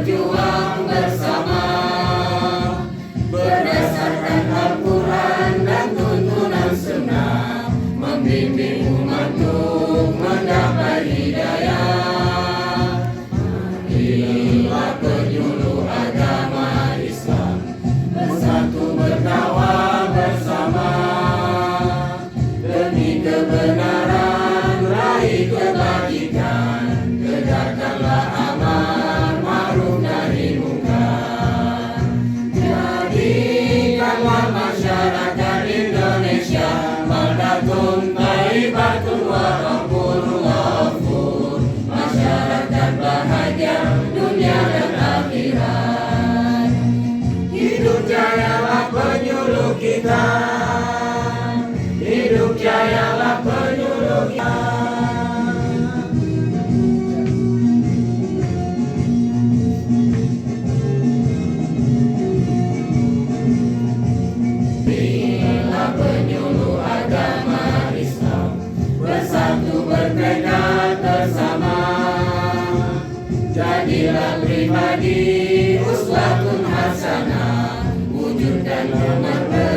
berjuang bersama, berdasarkan Al-Quran dan tuntunan sunnah, membimbing umat untuk mendapat hidayah. Marilah penyuluh agama Islam bersatu berkawal bersama, demi kebenaran raih kebajikan, tegakkanlah amar ma'ruf nahi mungkar. Jadikanlah masyarakat Indonesia baldatun thayyibatun wa rabbul ghafur, masyarakat bahagia dunia dan akhirat. Hidup jayalah penyuluh kita, hidup jayalah penyuluh kita. Bila penyuluh agama Islam bersatu bertekad bersama, jadilah pribadi uswatun hasanah, wujudkan kemerdekaan